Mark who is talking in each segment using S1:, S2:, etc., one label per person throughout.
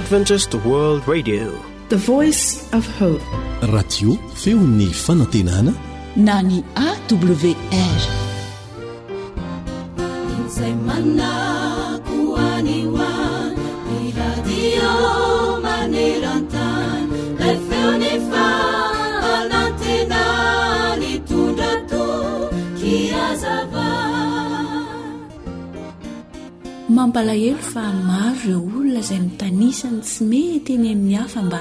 S1: Adventist World Radio,
S2: the voice of hope.
S3: Radio feon'ny fanantenana
S4: na ny AWR. Mampalahelo fa maro ireo olona izay mitanisany tsy mety eny amin'ny hafa mba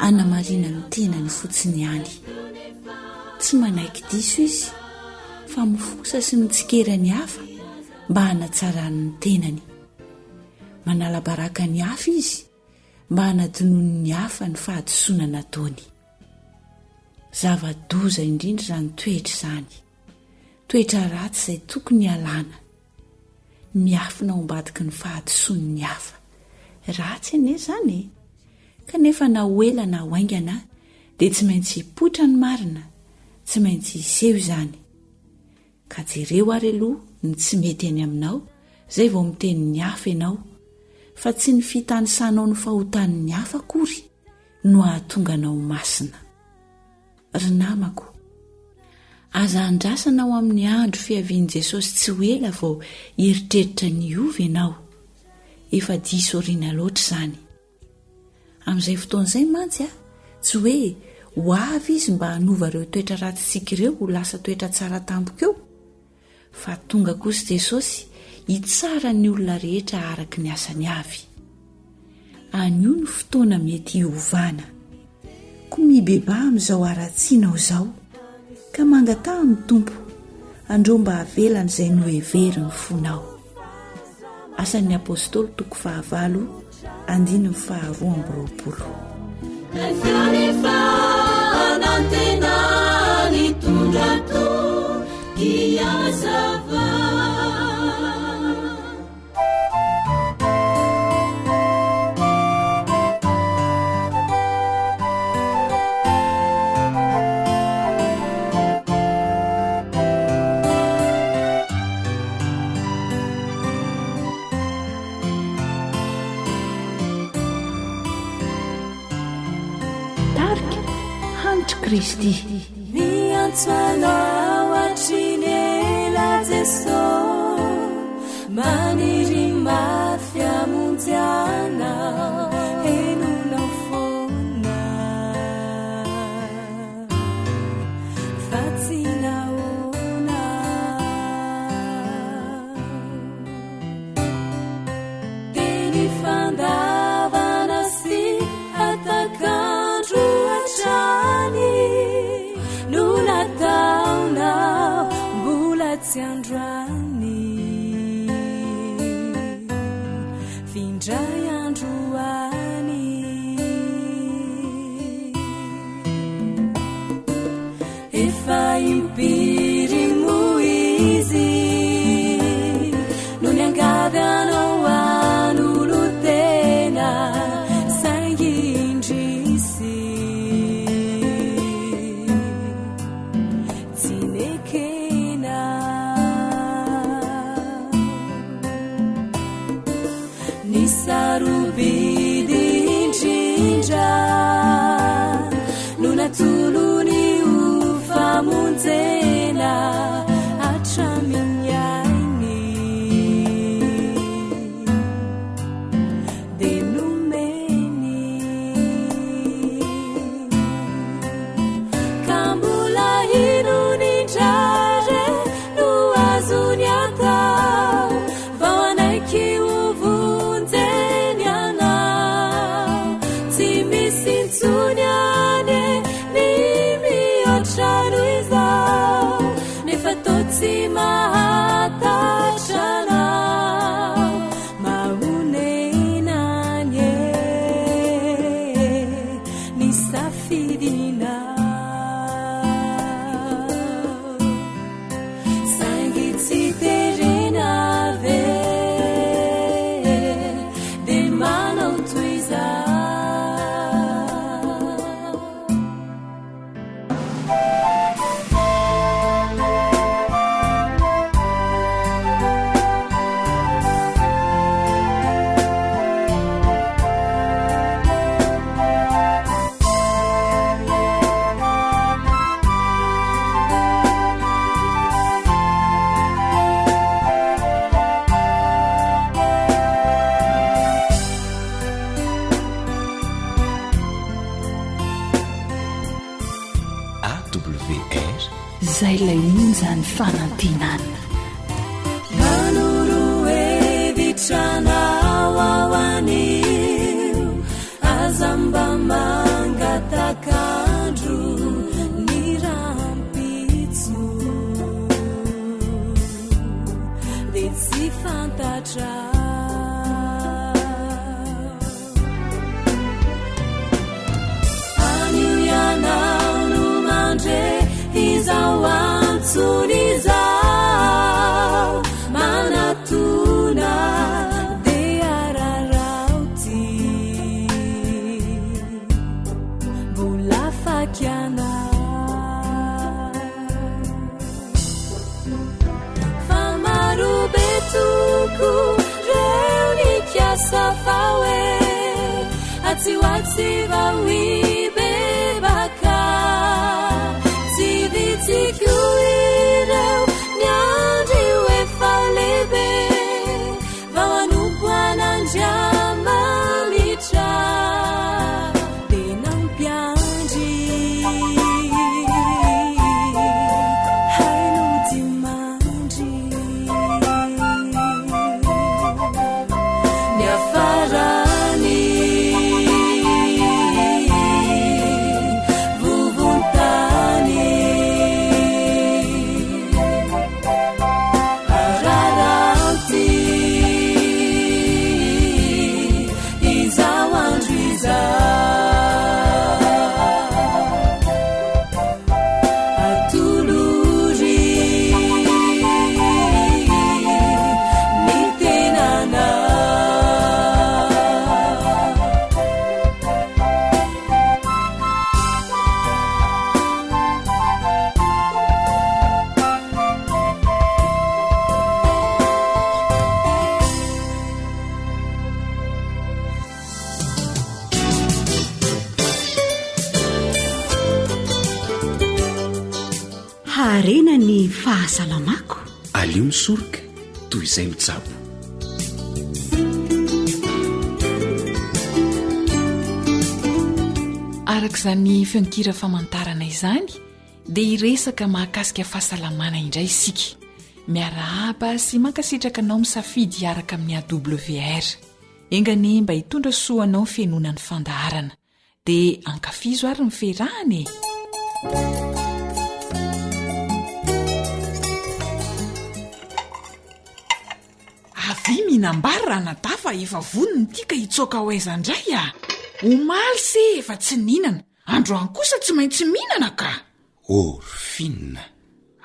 S4: anamarina ny tenany fotsiny ihany. Tsy manaiky diso izy fa mifosa sy mitsikera ny hafa mba hanatsarany ny tenany. Manala baraka ny hafa izy mba hanadinony ny hafa ny fahadisoana nataony. Zava-doza indrindra izany toetra izany, toetra ratsy izay tokony alana. Miafina ao ambadiky ny fahadisoany ny hafa, ratsy ene izany e. Kanefa na hoela na hoaingana dia tsy maintsy hipoitra ny marina, tsy maintsy hiseho izany. Ka jereo ary aloha ny tsy mety any aminao, izay vao miteny ny hafa ianao, fa tsy ny fitanisanao ny fahotan'ny hafa akory no ahatonganao masina. Ry namako, aza andrasana ao amin'ny andro fiavian'i Jesosy tsy ho ela vao hieritreritra ny ovy ianao. Efa diso oriana loatra izany. Amin'izay fotoan'izay mantsy tsy hoe ho avy izy mba hanova ireo toetra ratsitsika ireo ho lasa toetra tsara tampoka eo, fa tonga kosa Jesosy hitsara ny olona rehetra araka ny asany avy. Anio ny fotoana mety hiovana. Koa mibeba amin'izao aratsianao izao, ka mangataha amin'ny Tompo, andro mba havelana izay nohevery ny fonao. Asan'ny Apôstôly 9:20. Kristi miantsonao atrilela Jeso maniry mafiamonjana henonao fona fatsinaona deny fandavana sy atakandro atrany nunatauna mbola tsy androany findray androany efa impiry moizy no niangavy anao an'olo tena saingindrisy sarubidy indrindra no natolony ho famonjena hatramin'ny ainy dia nomeny ka mbola hinonyndrare no azony atao vao anaiky si mahatachana maunenanye ni safidina sangitsi terenave de manautuiza
S3: awr
S2: izay lay onjany fanantinana
S1: manoro evitranao ao anio azamba mangatakandro ny rampitso de tsy fantatra anio ianao no mandre izao antsonizao manatona de ararauty mbola fakiana famarobe toko reo ny kiasafao e atsiwatsivao ibebaka tsivitsiku ireo nyandry efa lebe vao anomboanandriamalitra de nampiandry haino dimandry ny afarany
S2: harena ny fahasalamako
S3: alio misoroka toy izay mitsabo
S5: arak'izany feonkira famantarana izany dia iresaka mahakasika fahasalamana indray isika miarahaba sy mankasitraka anao misafidy hiaraka amin'ny AWR engany mba hitondra soanao fianonany fandaharana dia ankafizo ary ny ferahany avy minambary raha nadafa efa voniny tika hitsoaka ho aizandray omaly se efa tsy ninana androany kosa tsy maintsy mihinana ka
S6: orfinina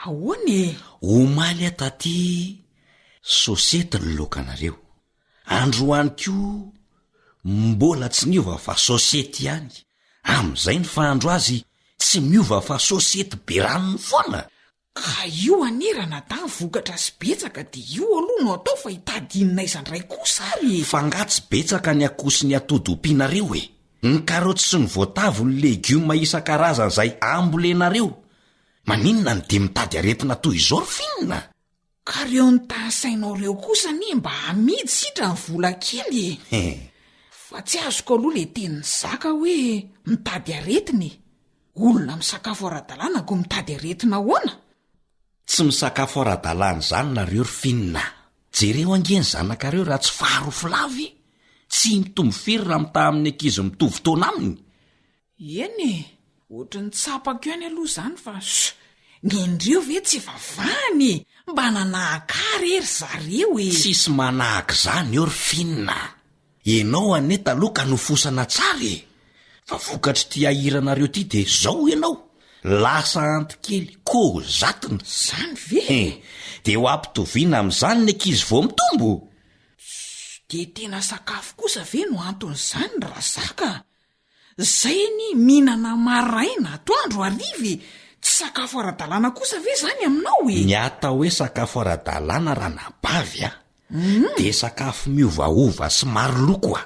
S5: ahoany
S6: omaly ataty sosety ny lokanareo androany ko mbola tsy niova fa sosety ihany am'izay ny fahandro azy tsy miova fa sosety be ranony foana
S5: ka io anerana da vokatra sy betsaka dia io aloha no atao fa hitadinina izandray kosa ary
S6: fangatsy betsaka ny akosy ny atody-ompinareo ny karoty sy ny voatavo ny legioma isan-karazana izay ambolenareo maninona ny de mitady aretina toy izao rofinina
S5: ka reo ny tasainao reo kosa ni mba hamidy sitra ny vola kely fa tsy azoko aloha le teniny zaka hoe mitady aretiny olona misakafo ara-dalàna ko mitady aretina hoana
S6: tsy misakafo ara-dalàna zany nareo rofinina jereo angeny zanakareo raha tsy faharofolavy tsy mitombo firy raha mitaha amin'ny ankizy mitovy taona aminy
S5: eny ohatra ny tsapako ihany aloha zany fa nindreo ve tsy vavahany mba nanahakary ery zareo
S6: tsisy manahaka zany eo rofinina ianao ane taloha ka nofosana tsara fa vokatry ty ahiranareo ty de zao ianao lasa antikely ko zatiny
S5: zany ve
S6: de ho ampitoviana am'izany ny ankizy vao mitombo
S5: de tena sakafo kosa ve no anton'izany raha zaka zay ny mihinana maraina atoandro arivy tsy sakafo ara-dalàna kosa ve zany aminao
S6: ny atao hoe sakafo ara-dalàna raha nabavy de sakafo miovaova sy maro loko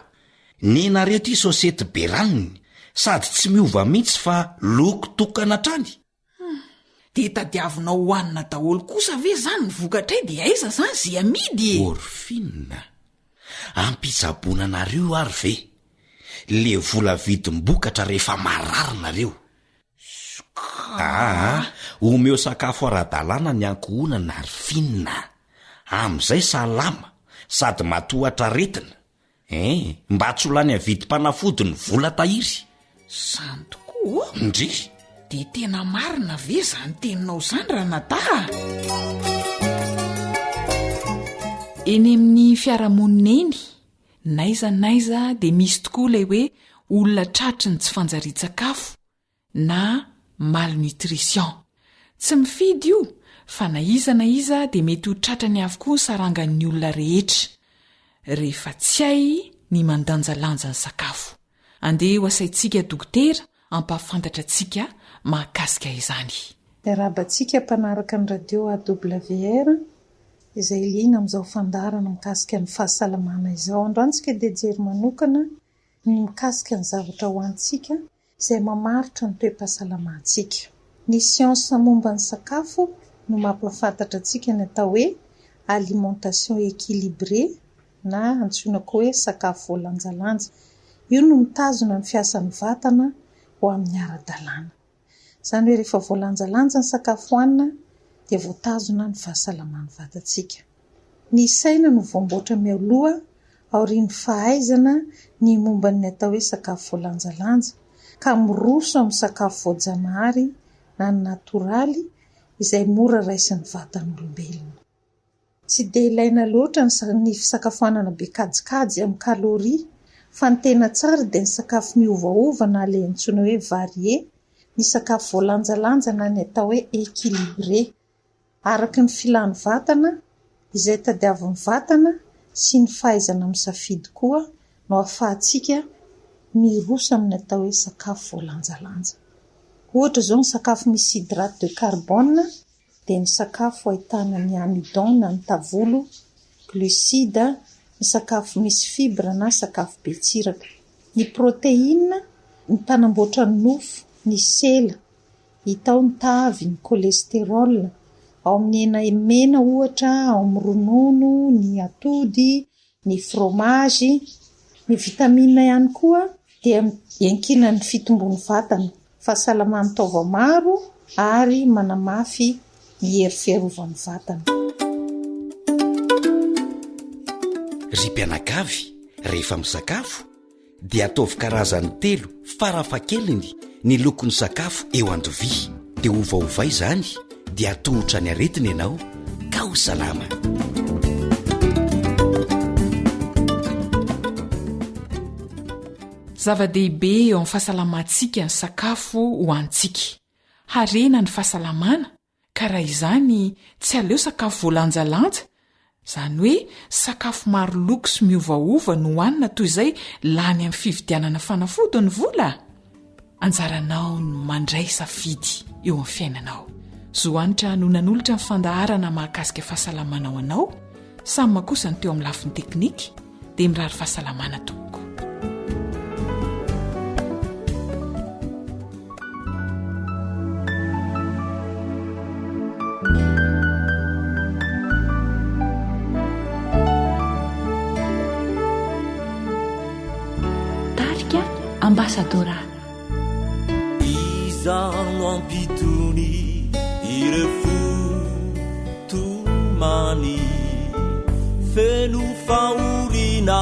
S6: ny nareo ty sosety be ranony sady tsy miova mihitsy fa loko tokana trany
S5: de tadiavinao hoanina daholo kosa ve zany ny vokatray de aiza zany zay amidy
S6: orfinina ampitsabona nareo ary ve le vola vidim-bokatra rehefa marary nareo omeo sakafo ara-dalàna ny ankohonana ary finina am'izay salama sady matohatra retina mba tsy olany avidim-panafody ny vola tahiry
S5: zany tokoa
S6: ndry
S5: de tena marina ve zany teninao zany raha nata eny amin'ny fiarahamonina eny naizanaiza de misy tokoa ilay hoe olona tratry ny tsy fanjarian-tsakafo na malnutrition tsy mifidy io fa na iza na iza de mety ho tratrany avokoa ny sarangan'ny olona rehetra rehefa tsy hay ny mandanjalanja ny sakafo andeha ho asaintsika dokotera ampahafantatra antsika mahakasika izany
S7: rahabantsika mpanaraka ny radio AWR izay liana amin'izao fandarana mikasika ny fahasalamana izao androantsika dia jery manokana ny mikasika ny zavatra ho antsika izay mamaritra ny toe-pahasalamantsika ny siansa momba ny sakafo no mampahafantatra antsika ny atao hoe alimentation équilibrée na antsoina koa hoe sakafo voalanjalanja io no mitazona ny fiasan'ny vatana ho amin'ny ara-dalàna izany hoe rehefa voalanjalanja ny sakafo hoanina dia voatazona ny fahasalaman'ny vatantsika ny saina no voamboatra mialoha aorian'ny fahaizana ny momba ny atao hoe sakafo voalanjalanja ka miroso amin'ny sakafo voajanahary na ny natoraly izay mora raisin'ny vatan'olombelona tsy dia ilaina loatra ny fisakafoanana be kajikajy amin'ny kaloria fa ny tena tsara dia ny sakafo miovaova na ilay antsoina hoe varie ny sakafo voalanjalanja na ny atao hoe équilibré araka ny filan'ny vatana izay tadiavin'ny vatana sy ny fahaizana misafidy koa no ahafahantsika miroso amin'ny atao hoe sakafo voalanjalanja ohatra izao ny sakafo misy hydrate de carbone dia ny sakafo ahitana ny amidon na ny tavolo glucide ny sakafo misy fibra na sakafo be tsiraka ny protéine ny mpanamboatra ny nofo ny sela hitao ny tavy ny cholestérol ao amin'ny hena mena ohatra ao amin'ny ronono ny atody ny fromage ny vitamine ihany koa dia iankina ny fitombon'ny vatana fahasalamany taova maro ary manamafy ny hery fiarovan'ny vatana
S6: ry mpianakavy rehefa misakafo dia ataovy karazany 3 farafahakeliny ny lokon'ny sakafo eo andovia dia ovaova izany dia atohotra ny aretina ianao ka ho salama
S5: zava-dehibe eo amin'ny fahasalamantsika ny sakafo ho antsika harena ny fahasalamana ka raha izany tsy aleo sakafo voalanjalanja izany hoe sakafo maro loko sy miovaova no hoanina toy izay lany amin'ny fividianana fanafody ny vola anjaranao no mandray safidy eo amin'ny fiainanao zoanitra no nanolotra ny fandaharana mahakasika fahasalamanao anao samy makosa ny teo amin'ny lafiny teknika dia mirary fahasalamana toko
S2: ambassadora
S8: izano ampitony irefutumani feno faurina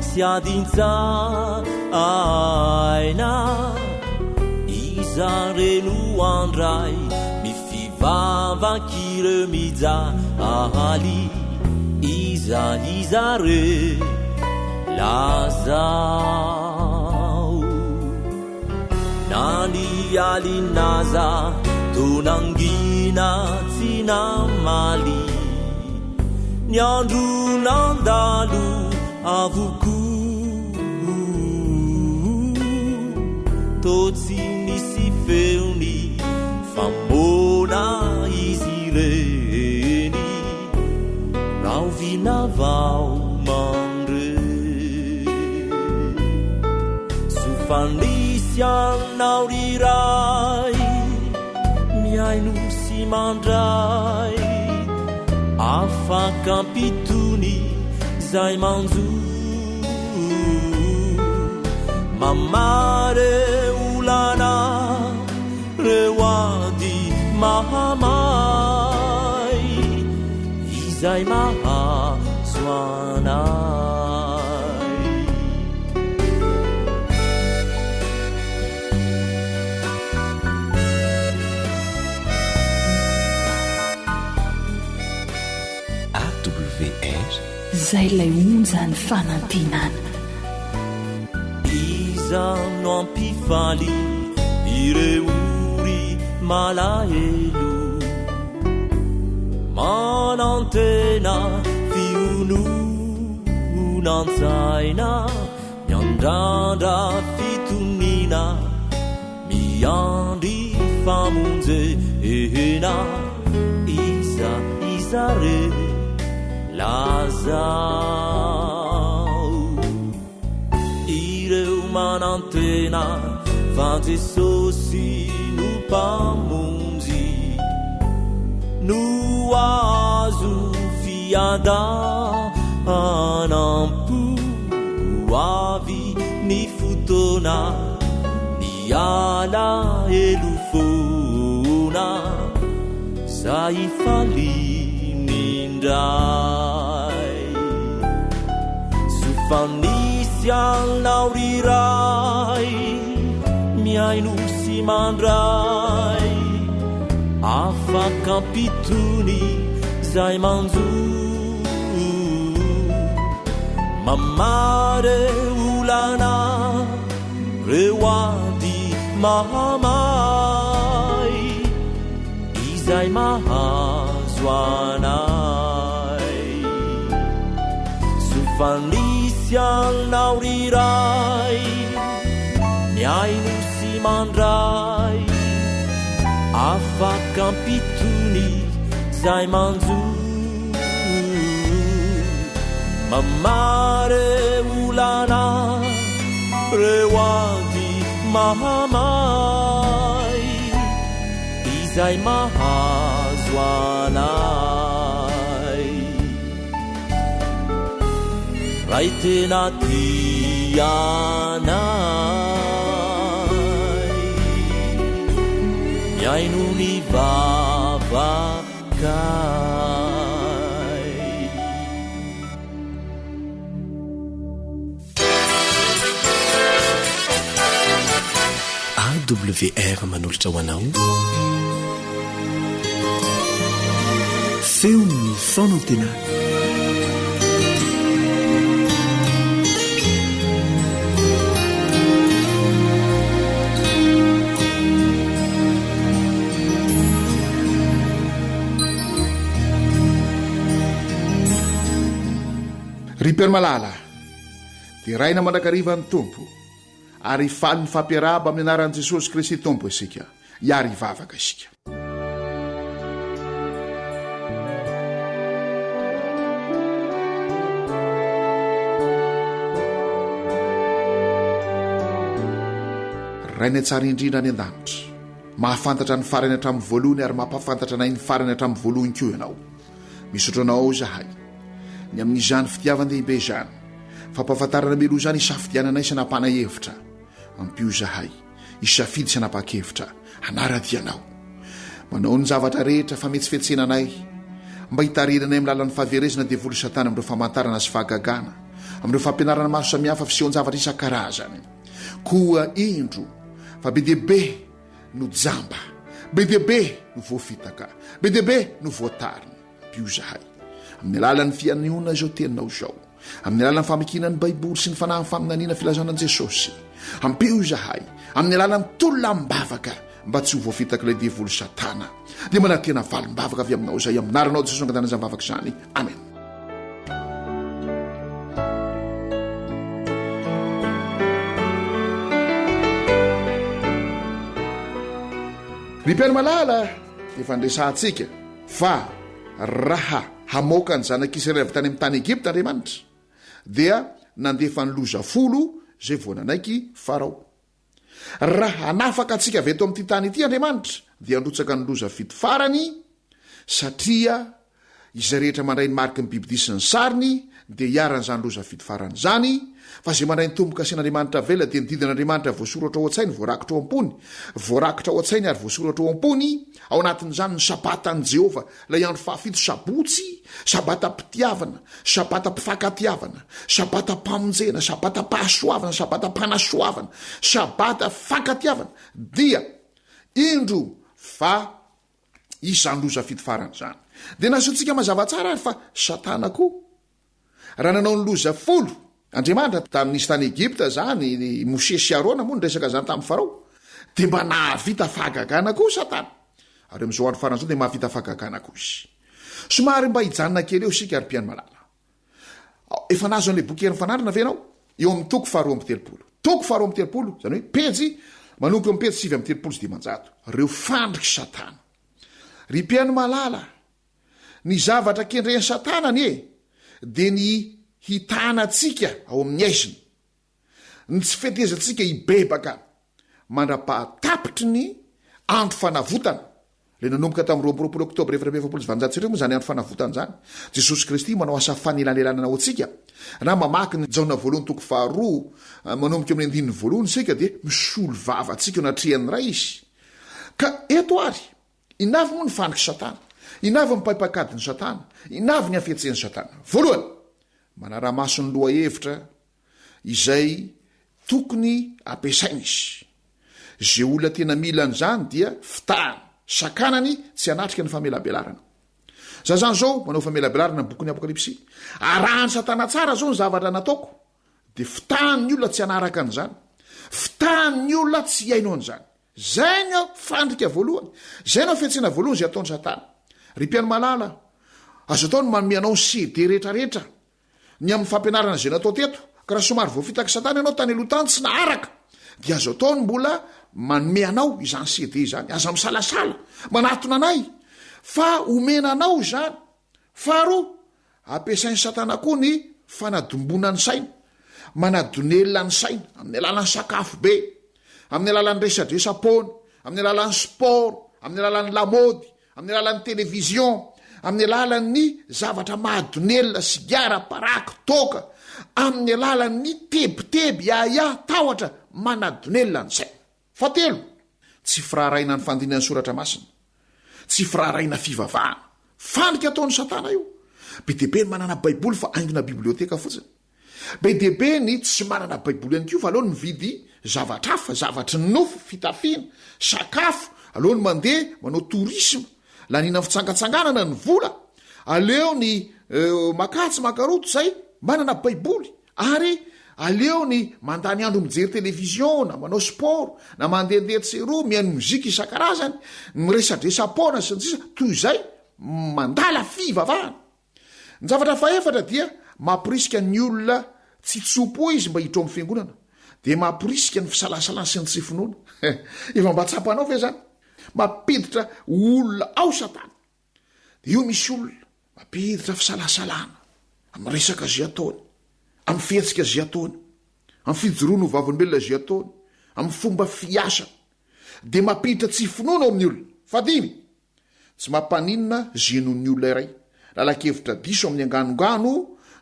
S8: sy adintsa aina izareno andray mifivavakiremija ahali izare laza nani alinaza tonangina tsinamali nyandro nandalo avoko totsy nisy feony famona izy reny rao vinavao mandre sofandisianao riray miaino sy mandray afakampitony zay manjo mamare olana reo mahamay izay mahazo anay
S3: AWR
S2: zay lay onjany fanantenana
S8: iza no ampifaly ireory malahelo manantena fiononantsaina miandrandra fitonina miandry famonjehena iza re lazao ireo manantena fa Jesosy no mpamonjy no azo fiadanam-po avy ny fotoana ny ala elofona zay falinindray sofanisy anao riray miaino sy mandray afakampitony zay manjo mamare olana reo ady mahamay izay mahazo anay sofanisy anao riray miaino sy mandray afakampitony zay manjo mamare olana reo ady mahamay izay mahazo anay ray tena tianay miaino ny vavakay
S3: AWR manolotra ho anao feo ny fanantenana
S9: ry mpiara-malala dia raina mandrakarivan'ny tompo ary faly ny fampiarahaba amin'ny anaran'i Jesosy Kristy tompo isika hiary hivavaka isika. rainy tsara indrindra any an-danitra mahafantatra ny farany hatramin'ny voalohany ary mampahafantatra nay ny farany hatramin'ny voalohany koa ianao misotranao zahay ny amin'izany fitiavan-dehibe izany fampahafantarana melo izany isafidiananay sy anapana hevitra ampio zahay isafidy sy anapa-kevitra hanaradianao manao ny zavatra rehetra fa metsifetsenanay mba hitarenanay amin'ny lalan'ny fahaverezana devolo satana amin'ireo famantarana sy fahagagana amin'ireo fampianarana maro samihafa fisehoan-javatra isan-karazany koa indro fa be diabe no jamba be diabe no voafitaka be diabe no voatariny ampio zahay amin'ny alalan'ny fianona izao teninao izao amin'ny alalan'ny famakinany baiboly sy ny fanahy faminaniana filazanan'i Jesosy ampio zahay amin'ny alalan'ny tolonam-bavaka mba tsy ho voafitaka ilay devolo satana dia manatena valim-bavaka avy aminao izay aminaranao Jesosy angadanazany vavaka izany amen. Ny mpiara-malala dia fandresantsika fa raha hamoaka ny zanak'Israely avy tany amin'ny tany Egipta Andriamanitra dia nandefa ny loza folo zay voananaiky Farao. Raha hanafaka antsika avy eto amin'ity tany ity Andriamanitra dia androtsaka ny loza fito farany satria izay rehetra mandray ny mariky ny biby disy ny sariny dia hiaran'izany loza fity farany zany fa zay mandray ny tomboka asian'andriamanitra vela dia nididin'andriamanitra voasoratra ao an-tsainy voarakitra ao am-pony voarakitra ao an-tsainy ary voasoratra ao am-pony ao anatin'izany ny sabatany jehova lay andro fahafito sabotsy sabata-pitiavana sabata-pifakatiavana sabata-pamonjena sabata-pahasoavana sabata-panasoavana sabata-fakatiavana dia indro fa izany loza fity farany zany dia nasotsika mazava tsara ary fa satana koa raha nanao ny loza folo andriamanitra tamin'nisy tany Egipta zany Mose sy Arona moa nyresaka zany tamin'ny Farao dia mba nahavita fahagagana koa satana ary amin'izao andro farany zao dia mahavita fahagagana koa izy somary mba hijanona kely eo sika ary mpiany malala efa nazo an'ilay boky herin'ny fanarina ve ianao eo amin'ny toko faharoa amby telopolo toko faharoa amby telopolo zany hoe pejy manompo eo amin'ny pejy 7 amby telopolo sy dimanjato reo fandriky satana ry mpiany malala ny zavatra kendren'ny satanany dia ny hitanantsika ao amin'ny aizina ny tsy fetezantsika hibebaka mandra-pahatapitry ny andro fanavotana le nanomboka tamin'ny 20 oktobra 2020 moa zany andro fanavotana zany Jesosy Kristy manao asa fanelanelanana ao antsika na mamaky ny jaona voalohany toko faharoa manomboka amin'ny andininy voalohany sika dia misolo vava atsika natrehan'ny ray izy ka eto ary inavy moa ny fandriky satana inavy mipaipakadiny satana inavy ny afetsen'ny satana voalohany manara-maso ny loha hevitra izay tokony ampiasaina izy zay olona tena milan'izany dia fitahana sakanany tsy anatrika ny famelabelarana za zany zao manao famelabelarana ny bokon'ny apokalipsy arahany satana tsara zao ny zavatra nataoko dia fitahany ny olona tsy anaraka an'izany fitahany ny olona tsy iaino an'izany zay no fandrika voalohany zay no fihetsena voalohany zay ataony satana ry mpiany malala azo atao ny manomeanao ny CD rehetrarehetra ny amin'ny fampianarana zay natao teto ka raha somary voafitaky satana ianao tany alohatany tsy naharaka dia azo atao ny mbola manome anao izany CD zany aza misalasala manatona anay fa omenanao zany faharoa ampiasain'ny satana koa ny fanadombona ny saina manadonelona ny saina amin'ny alalan'ny sakafo be amin'ny alalan'ny resadresapona amin'ny alalan'ny sport amin'ny alalan'ny lamody amin'ny alalan'ny televizion amin'ny alalan'ny zavatra mahadonelona sigara paraky toka amin'ny alalan'ny tebiteby aya tahotra manadonelona ny saina fatelo tsy firaharaina ny fandinany soratra masina tsy firaharaina fivavahana fandrika ataony satana io be deaibe ny manana baiboly fa aingona biblioteka fotsiny be deaibe ny tsy manana baiboly ihany kio fa aloha ny mividy zavatra hafa zavatry ny nofo fitafiana sakafo aloha ny mandeha manao tourisme lanina fitsangatsanganana ny vola aleo ny makatsy makaroto zay manana baiboly ary aleo ny mandany andro mijery televizion na manao sport na mandehandeha tseroa mihaino mozika isan-karazany miresadresapona sy ny sisa toy izay mandala fivavahana ny zavatra faefatra dia mampirisika ny olona tsy tsopo izy mba hidro amin'ny fiangonana dia mampirisika ny fisalasalana sy ny tsy finoana efa mba tsapanao ve zany mampiditra olona ao satana dia io misy olona mampiditra fisalasalana amin'ny resaka zay ataony amin'ny fihetsika zay ataony amin'ny fijoroana ho vavolombelona zay ataony amin'ny fomba fiasa dia mampiditra tsy finoana ao amin'ny olona fadimy tsy mampaninona zenon'ny olona iray lalakevitra diso amin'ny anganongano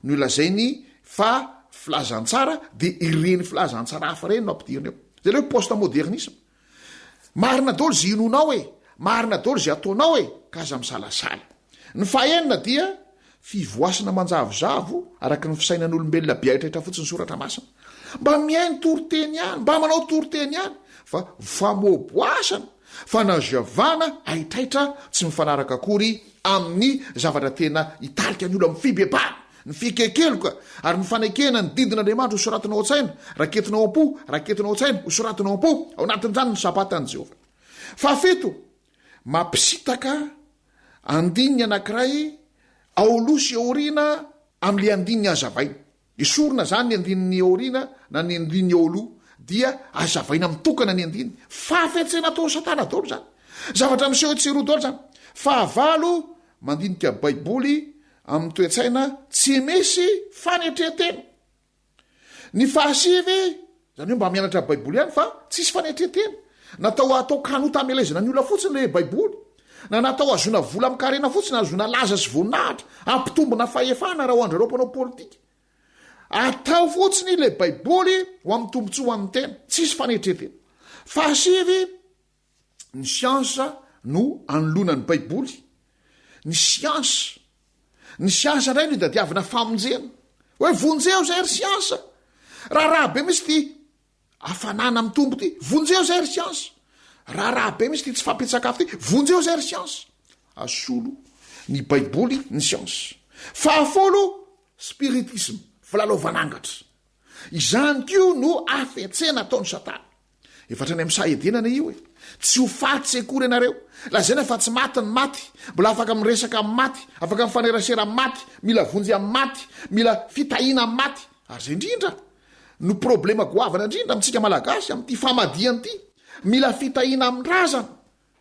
S9: no ilazay ny fa filazantsara dia ireny filazantsara hafa reny no ampidiriny eo zay le hoe poste modernisme marina dolo zay inonao marina dolo zay ataonao ka aza misalasala ny fahenina dia fivoasana manjavozavo araka ny fisainan'olombelona biaitrahitra fotsiny soratra masina mba miainy toroteny ihany mba manao toroteny ihany fa famoboasana fanazavana aitraitra tsy mifanaraka akory amin'ny zavatra tena hitarika ny olo amin'ny fibebana ny fikekeloka ary ny fanekena ny didin'andriamanitra ho soratinao an-tsaina raketinao am-po raketinao an-tsaina ho soratinao am-po ao anatin'izany ny sabatany Jehova fafito mampisitaka andininy anankiray aolosy aorina amin'le andininy azavaina isorona zany ny andininy aorina na ny andininy aoloha dia azavaina mitokana ny andininy fafetsena atao satana dolo zany zavatra miseho tseroa dolo zany fahavalo mandinika baiboly amin'ny toetsaina tsy mesy fanetretena ny fahasivy zany hoe mba mianatra baiboly ihany fa tsisy fanetretena natao atao kanota amelezana ny olona fotsiny le baiboly na natao azona vola ami'karena fotsiny azona laza sy voninahitra ampitombona fahefana raha ho andrareo mpanao politika atao fotsiny le baiboly ho amin'ny tombontsoa amin'ny tena tsisy fanetretena fahasivy ny siansa no anolona ny baiboly ny siansa indray no dadiavina famonjena hoe vonjeo zay ry siansa raha be misy ty afanana amin'ny tombo ty vonjeo zay ry siansa raha be misy ty tsy fampetsakafo ty vonjeo zay ry siansa asolo ny baiboly ny siansa fahafolo spiritisme filalovanangatra izany kio no afetsena ataony satana efatra ny am'sahedenana io e tsy ho faty sekory ianareo lazana fa tsy maty ny maty mbola afaka miresaka amin'ny maty afaka mifanerasera amin'ny maty mila vonjy amin'ny maty mila fitahina amin'ny maty ary zay indrindra no problema goavana indrindra amintsika malagasy amin'ity famadiany ity mila fitahina amin'ny razana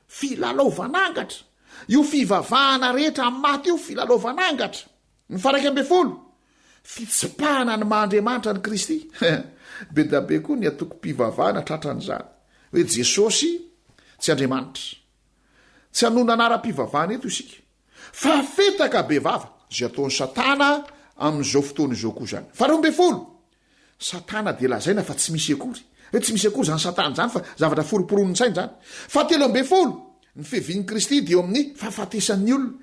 S9: filalovanangatra io fivavahana rehetra amin'ny maty io filalovanangatra ny faraiky ambe folo fitsipahana ny mahandriamanitra ny Kristy be da be koa ny atoko mpivavahana tratran'izany hoe Jesosy tsy andriamanitra tsy hanona anara-pivavahana eto isika fa fetaka be vava zay ataony satana amin'izao fotoana izao koa zany faharoambe folo satana de lazaina fa tsy misy akory hoe tsy misy akory zany satana zany fa zavatra foroporon'ny sainy zany fahatelo ambe folo ny fevin'ny Kristy dia eo amin'ny fahafatesan'ny olona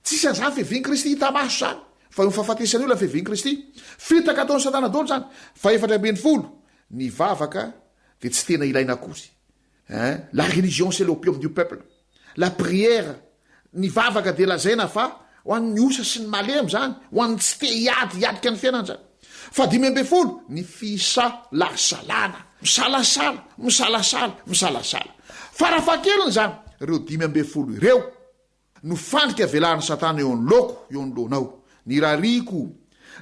S9: tsisy an'izany fevin'ny Kristy hita maso zany fa io fahafatesan'ny olona fevin'ny Kristy fitaka ataony satana dolo zany fa efatra ambin'ny folo ny vavaka de tsy tena ilaina akory la religion c'est l'opium du peuple la prière ny vavaka de lazaina fa ho an'ny osa sy ny malemy zany ho an'ny tsy te hiadika ny fiainana zany fa dimy ambe folo ny fisalasalana misalasala farafakeliny zany reo dimy ambe folo ireo no fandrika velariny satana eo any loko eo any lonao ny rariko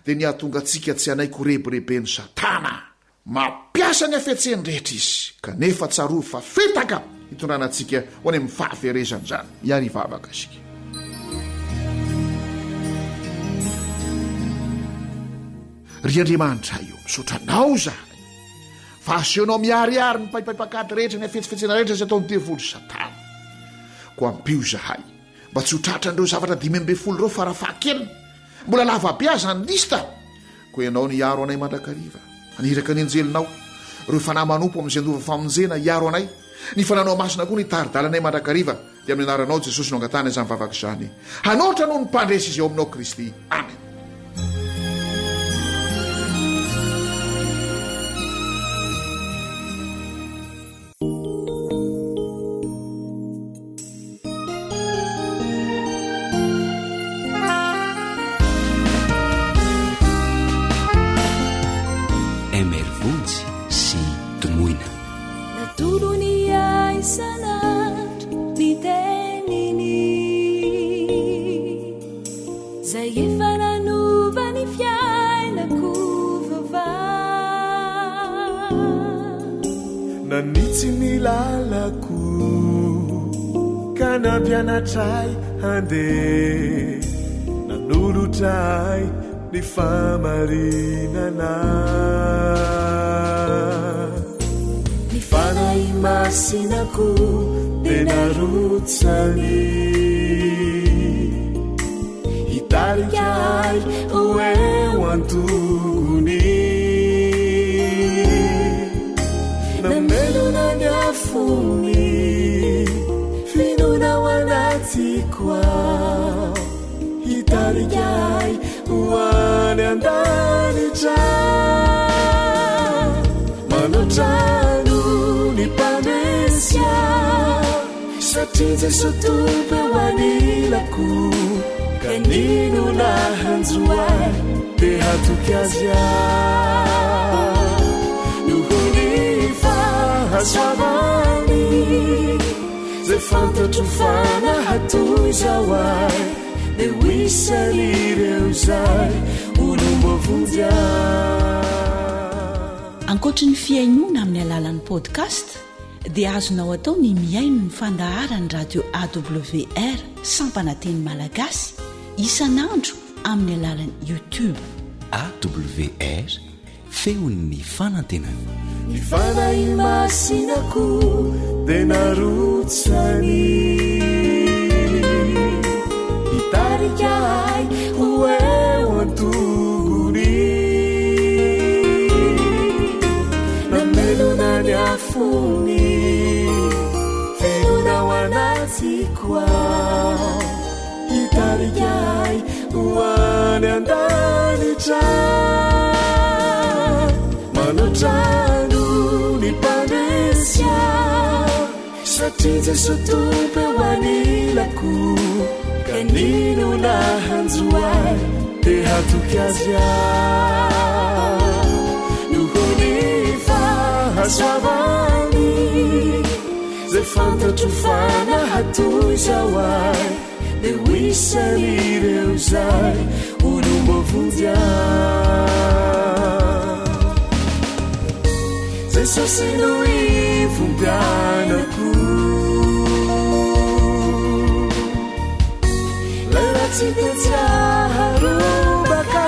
S9: de ny atonga atsika tsy anaiko rebirebeny satana mampiasa ny afetseny rehetra izy kanefa tsaro fa fetaka hitondrana atsika ho any amin'ny fahaferezany zany iary vavaka asika ry andriamanitra io misotranao zany fa aseonao miariary ny paipaipakady rehetra ny afetsifetsena rehetra sy ataony devolo satana ko ampio zahay mba tsy ho tratrandreo zavatra dimy ambe folo reo farafahakeliny mbola lava be azany lista ko ianao ny iaro anay mandrakariva aniraka ny anjelinao reo fanahy manompo amin'izay andova famonjena iaro anay ny fananao masina koa ny taridalanay mandrakariva dia amin'ny anaranao Jesosy no angatany izany vavaka izany hanoatra noho ny mpandresy izy eo aminao Kristy amen.
S10: Nanitsy ny lalako kanampianatray handeha nanolotray ny famarinana ny fanahy masinako de narotsany hitarikay oeo antokony namelona ny afony finona ao anatikoa hitarikay hoany andanitra manotrano ny mpamesya satria Jesosy tompo eo anilako kanino nahanjoay de hatoky azy hasoavany zay fantatro fanahatoy zao ay de hoisan'ireo zay olombo vonjy
S4: ankoatra ny fiainoana amin'ny alalan'ny podcast dia azonao atao ny miaino ny fandaharany radio AWR sampananteny malagasy isan'andro amin'ny alalan'ny YouTube
S6: AWR feon'ny fanantenana
S10: ny fanahy masinako de narotsany manotrano ny mpandresya satria jeso tompo hoanilako kanino nahanjoay de hatoky azy nohonyfa hasoavany zay fantatro fana hatoy zao ay de hoisan'ireo zay olombovonjy jesosy no ivombianako lay ratsy tetsiaharobaka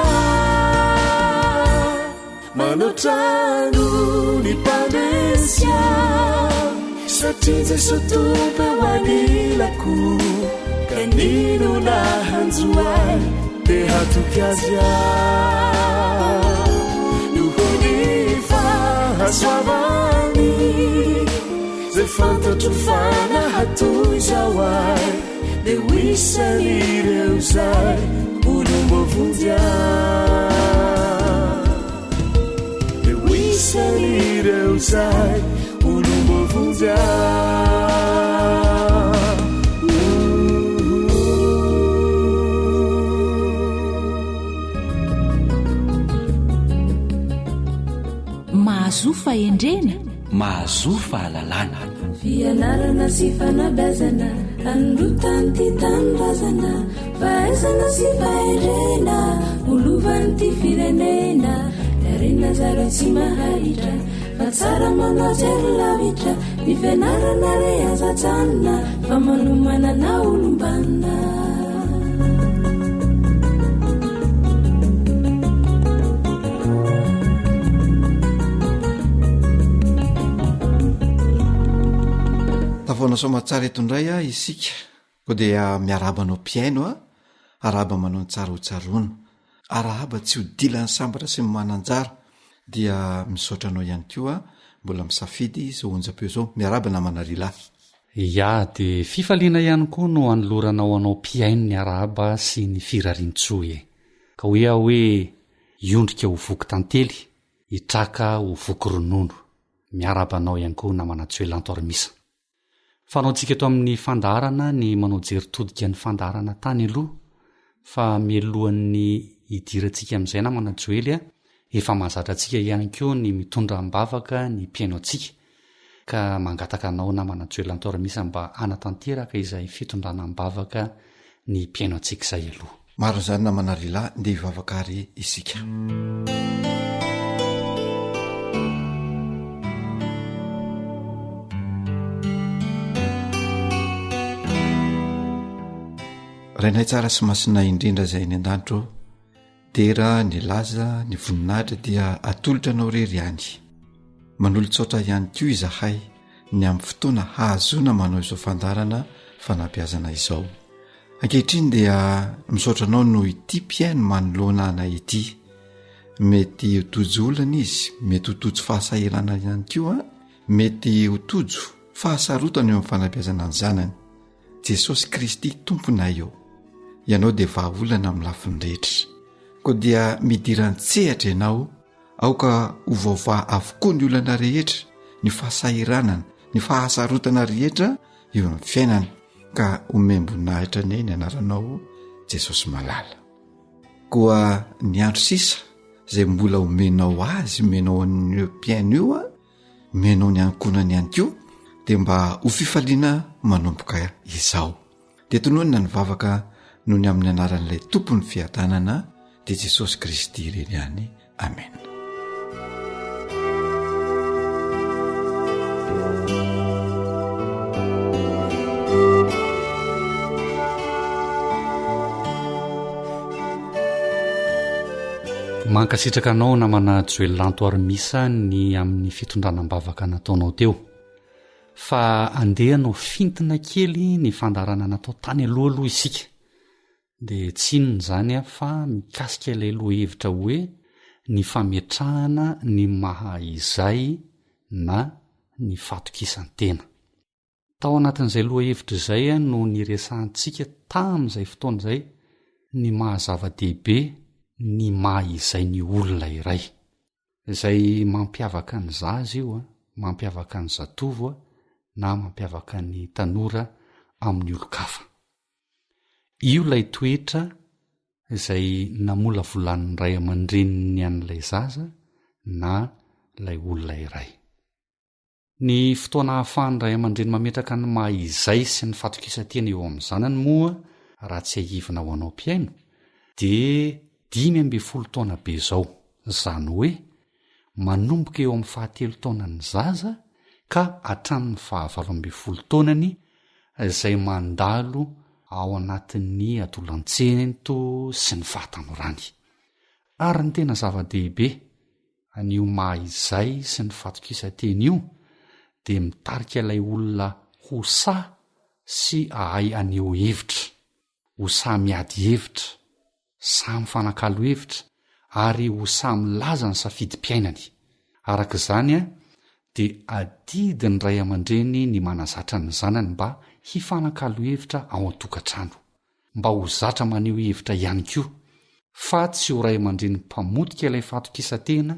S10: manotrano ny mpandresya satria jeso tompo hoanilako kanino nahanjoay de hatoky azy nohonyfa hasoavany zay fantatro fana hatoy zao ay de hoisan'ireo zay olombovonjy de hoisan'ireo zay olombovonjy
S2: mahazo fahendrena
S6: mahazo fahalalana
S1: fianarana sy fanabazana androtany ty tanindrazana fahaizana sy fahendrena olovany ty firenena darena zareo tsy mahahitra fa tsara manatsy ary lavitra ny fianarana re azatsanina fa manomanana olombanina
S11: tafona somatsara etondray a isika ko dia miarabanao piaino a araba manao ny tsara hotsaroana arahaba tsy ho dilany sambatra sy mananjara dia misaotranao ihany koa mbola misafidy zao onja-peo zao miaraba namanarila
S12: ya de fifaliana ihany koa no anoloranao anao piaino ny arahaba sy ny firarintsoe ka hoe aho hoe iondrika ho voky tantely hitraka ho voky ronono miarabanao ihany koa namanatsoelanto arymisa fanaontsika eto amin'ny fandarana ny manao jeritodika ny fandarana tany aloha fa mialohan'ny hidirantsika amin'izay na manajoely a efa mahazatra antsika ihany koa ny mitondra mbavaka ny mpiaino antsika ka mangataka anao na manajoelantoramisa mba anatanteraka izay fitondrana mbavaka ny mpiaino antsika izay aloha
S11: maro zany namanarila nde hivavaka ary isika rainay tsara sy masinay indrindra zay ny an-danitro dera ny laza ny voninahitra dia atolotra anao rery ihany manolotsaotra ihany koa izahay ny amin'ny fotoana hahazona manao izao fandarana fanabeazana izao ankehitriny dia misaotranao no ity piaino manoloana anay ity mety hotojo olana izy mety hotojo fahasahelana ihany koa mety hotojo fahasarotana eo amin'ny fanabeazana ny zanany Jesosy Kristy tomponay eo ianao dia vahaolana amin'ny lafiny rehetra koa dia midirantsehatra ianao aoka hovaova avokoa ny olana rehetra ny fahasahiranana ny fahasarotana rehetra eo amin'ny fiainana ka omembonahitra ny anaranao Jesosy malala koa ny andro sisa zay mbola omenao azy omenao ny piaino io a omenao ny ankonany ihany koa dia mba ho fifaliana manomboka izao dia tonoana ny vavaka noho ny amin'ny anaran'ilay tompony fiadanana dia Jesosy Kristy ireny ihany amen
S12: mankasitraka anao namana joelanto arymisa ny amin'ny fitondranam-bavaka nataonao teo fa andehanao fintina kely ny fandarana natao tany alohaaloha isika dia tsinony zany a fa mikasika ilay loha hevitra hoe ny fametrahana ny maha izay na ny fatokisantena tao anatin'izay loha hevitra izay a no niresahantsika tamin'izay fotoana izay ny mahazava-dehibe ny maha izay ny olona iray izay mampiavaka ny zaza io mampiavaka ny zatovo na mampiavaka ny tanora amin'ny olo-kafa. Io lay toetra izay namola volan'ny ray aman-dreniny an'ilay zaza na lay olona iray. Ny fotoana hahafahan'ny ray aman-dreny mametraka ny maha izay sy ny fatokisantena eo amin'ny zanany moa raha tsy ahivina ho anao mpiaino dia 15 taona be zao, zany hoe manomboka eo amin'ny 7 taona ny zaza ka hatramin'ny 19 taonany izay mandalo ao anatin'ny adolatsento sy ny fahatanorany. Ary ny tena zava-dehibe an'io maha izay sy ny fatokisantena io dia mitarika ilay olona ho sa sy ahay aneo hevitra, ho sa miady hevitra, samy fanakalo hevitra ary ho samy laza ny safidim-piainany. Araka izany dia adidy ny ray aman-dreny ny manazatra ny zanany mba hifanakalo hevitra ao an-tokantrano, mba ho zatra maneho hevitra ihany koa, fa tsy ho ray aman-dreny mpamotika ilay fatokisantena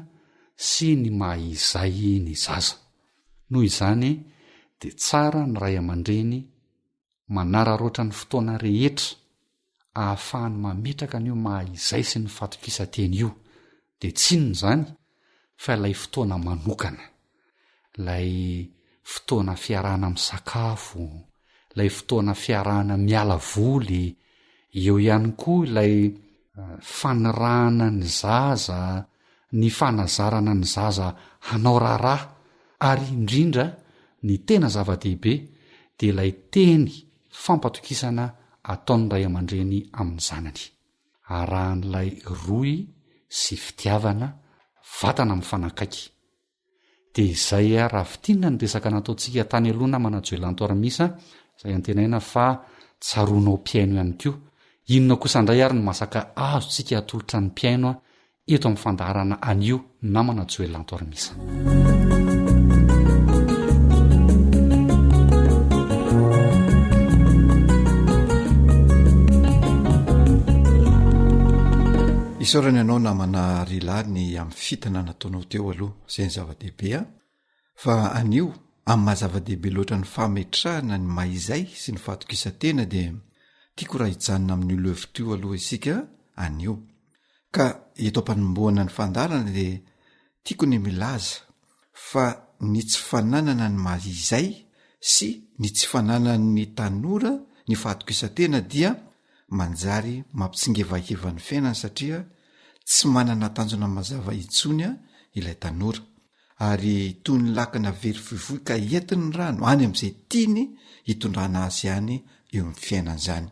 S12: sy ny maha izay ny zaza. Noho izany dia tsara ny ray aman-dreny manararoatra ny fotoana rehetra ahafahany mametraka an'io maha izay sy ny fatokisantena io, dia tsinona izany fa ilay fotoana manokana, ilay fotoana fiarahana misakafo, ilay fotoana fiarahana miala voly, eo ihany koa ilay fanirahana ny zaza, ny fanazarana ny zaza hanao raharaha, ary indrindra ny tena zava-dehibe dia ilay teny fampatokisana ataon'ny ray aman-dreny amin'ny zanany, arahan'ilay roy sy fitiavana vatana mifanakaiky. Dia izay raha fitinina ny resaka nataontsika tany aloha manajoelanto aramisa izay antenaina fa tsaroanao mpiaino ihany koa. Inona kosa indray ary ny masaka azontsika atolotra ny mpiaino eto amin'ny fandaharana anio na manajoelanto aramisa.
S11: Isaorana ianao namana rilany amin'ny fitana nataonao teo aloha, izay ny zava-dehibe fa anio amin'ny mahazava-dehibe loatra ny fametrahana ny maha izay sy ny fatokisantena dia tiako raha hijanona amin'ny olo hevitra io aloha isika anio. Ka eto am-panomboana ny fandarana dia tiako ny milaza fa ny tsy fananana ny maha izay sy ny tsy fananana ny tanora ny fatokisantena dia manjary mampitsingevaheva ny fiainana satria tsy manana tanjona mazava intsony ilay tanora, ary toy ny lakana very fivoy ka entiny rano any amin'izay tiany hitondrana azy ihany eo amin'ny fiainana izany,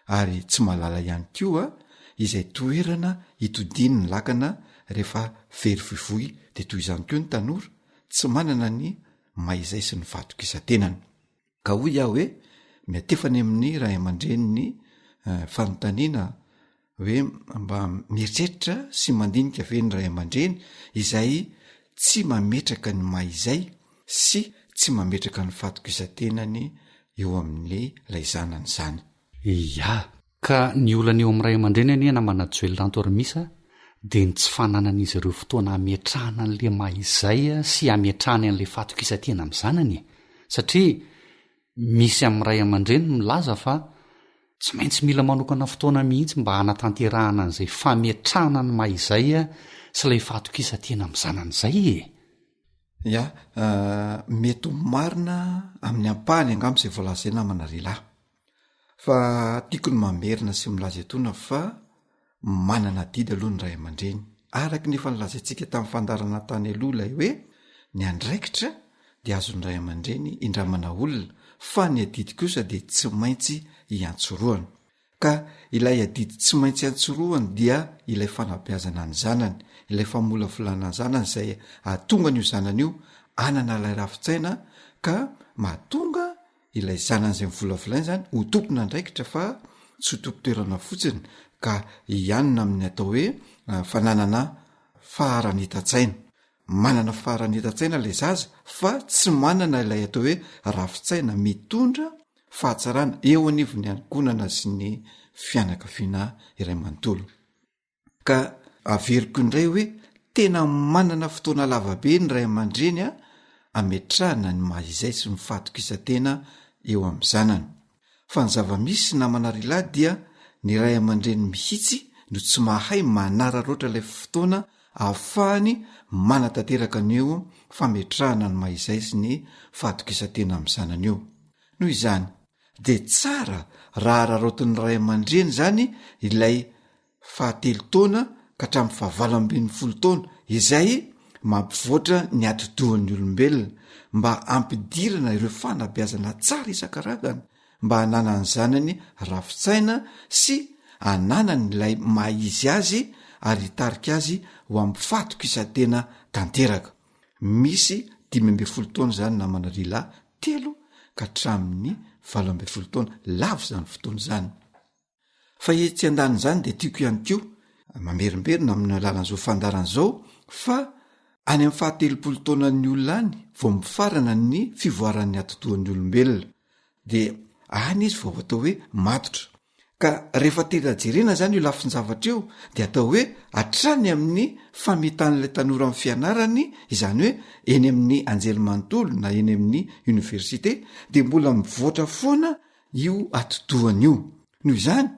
S11: ary tsy malala ihany koa izay toerana hitodiny ny lakana rehefa very fivoy dia toy izany koa ny tanora tsy manana ny maha izay sy ny fatokisantena. Ka hoy aho hoe miatefany amin'ny ray aman-dreny ny fanontaniana hoe mba mieritreritra sy mandinika ve ny ray aman-dreny izay tsy mametraka ny maha izay sy tsy mametraka ny fatokisanteny eo amin'ny lay zanany izany.
S12: Ia, ka ny olana eo amin'ny ray aman-dreny aniana manajoelanto aramisa dia ny tsy fananan'izy ireo fotoana ametrahana an'le maha izay sy ametrahany an'le fatokisantena amin'ny zanany, satria misy amin'ny ray aman-dreny milaza fa tsy maintsy mila manokana fotoana mihitsy mba hanatanterahana an'izay fametrahana ny maha izay sy ilay fatokisantena amin'ny zanany izay.
S11: Ia, mety marina amin'ny ampahany angamba izay voalazaina namana rilahy, fa tiako ny mamerina sy milaza etona fa manana didy aloha ny ray aman-dreny, araka nefa nilazaintsika tamin'ny fandarana tany aloha ilay hoe ny andraikitra dia azon'ny ray aman-dreny indramana olona, fa ny adidy kosa dia tsy maintsy hiantsoroany. Ka ilay adidy tsy maintsy hiantsoroany dia ilay fanabeazana ny zanany, ilay famola volana ny zanany izay ahatonga n'io zanany io anana ilay rafitsaina, ka mahatonga ilay zanany izay mivolavolaina zany ho tompona andraikitra fa tsy ho tompo-toerana fotsiny, ka ianina amin'ny atao hoe fananana faharanita-tsaina. Manana faharanita-tsaina ilay zaza fa tsy manana ilay atao hoe rafitsaina mitondra fahatsarana eo anivon'ny ankonana sy ny fianakaviana iray manontolo. ka averiko indray hoe tena manana fotoana lavabe ny ray aman-dreny ametrahana ny mahaizay sy mifatok isa-tena eo amin'ny zanany. Fa ny zava-misy namana rilay dia ny ray aman-dreny mihitsy no tsy mahay manararoatra ilay fotoana ahafahany manatanteraka an'io fametrahana ny mahaizay sy ny fatok isa-tena amin'ny zanany io. Noho izany de tsara raha ararotin'ny ray aman-dreny zany ilay 7 taona ka hatramin'ny 20 taona izay mampivoatra ny atodohan'ny olombelona mba ampidirana ireo fanabeazana tsara isan-karazany mba hanana ny zanany rafitsaina sy hananany ilay maizy azy ary hitarika azy ho amin'ny fatok isa-tena tanteraka. Misy 15 taona zany namana rilay 3 ka hatramin'ny 12 taona lavo zany fotoana zany. Fa etsy andaniny zany de tiako ihany koa mamerimberina amin'ny alalan'izao fandaran'izao fa any amin'ny 17 taonan'ny olona any vao mifarana ny fivoaran'ny atodohan'ny olombelona de any izy vao atao hoe matotra. Ka rehefa terajerena zany io lafiny zavatra io de atao hoe hatrany amin'ny famitan'ilay tanora amin'ny fianarany, izany hoe eny amin'ny anjelimanontolo na eny amin'ny université de mbola mivoatra foana io atodohany io. Noho izany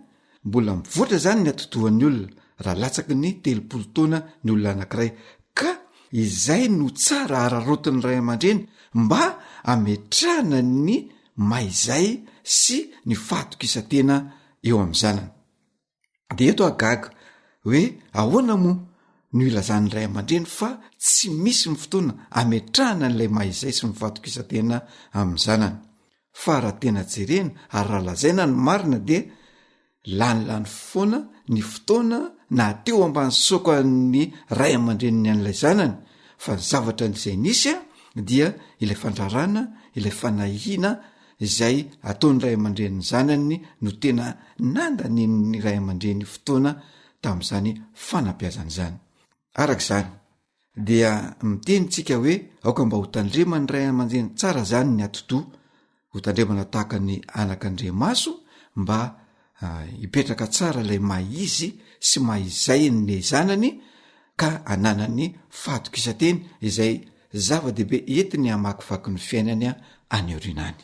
S11: mbola mivoatra zany ny atodohan'ny olona raha latsaky ny 30 taona ny olona anankiray, ka izay no tsara ararotin'ny ray aman-dreny mba ametrahana ny mahaizay sy ny fatok isa-tena eo amin'ny zanany. De eto agaga hoe ahoana moa no ilazan'ny ray aman-dreny fa tsy misy ny fotoana ametrahana n'ilay mahaizay sy ny fatok isa-tena amin'ny zanany. Fa raha tena jerena ary raha lazaina ny marina de lany foana ny fotoana na teo ambany sokan'ny ray aman-dreny an'ilay zanany, fa ny zavatra n'izay nisy dia ilay fandrarana, ilay fanahina izay ataon'ny ray aman-dreny zanany no tena nandanin'ny ray aman-dreny fotoana tamin'izany fanabeazany zany. Arak'izany dia mitenitsika hoe aoka mba hotandrema ny ray aman-dreny tsara zany ny atodo, hotandremana tahaka ny anak'Andriamaso mba hipetraka tsara ilay maizy sy mahaizay ny zanany ka ananany fatok isa-teny izay zava-dehibe entiny hamakivaky ny fiainany any aorinany.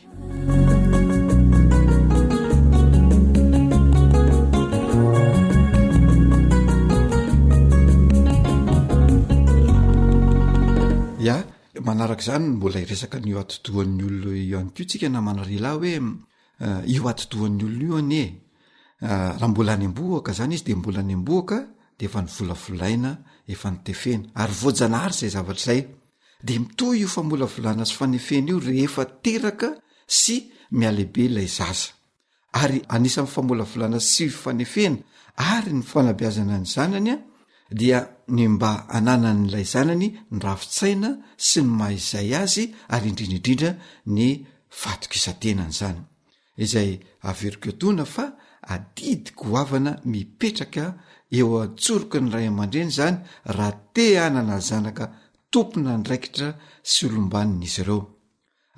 S11: Ya, manarak'izany mbola iresaka ny io atodohan'ny olona ihany koa tsika namana rilay hoe io atodohan'ny olona io anie. Raha mbola any ambohaka zany izy de mbola any ambohaka de efa nivolavolaina, efa nitefena ary voajanahary zay zavatra zay. De mitohy io famolavolana sy fanefena io rehefa teraka sy mialehibe ilay zaza. Ary anisan'ny famolavolana sy fanefena ary ny fanabeazana ny zanany dia ny mba ananan'ilay zanany ny rafitsaina sy ny mahaizay azy ary indrindraindrindra ny fatok isa-tena zany. Izay averiko etoana fa adidy goavana mipetraka eo antsoroka ny ray aman-dreny zany raha te hanana zanaka tompona ndraikitra sy olombanin'izy ireo.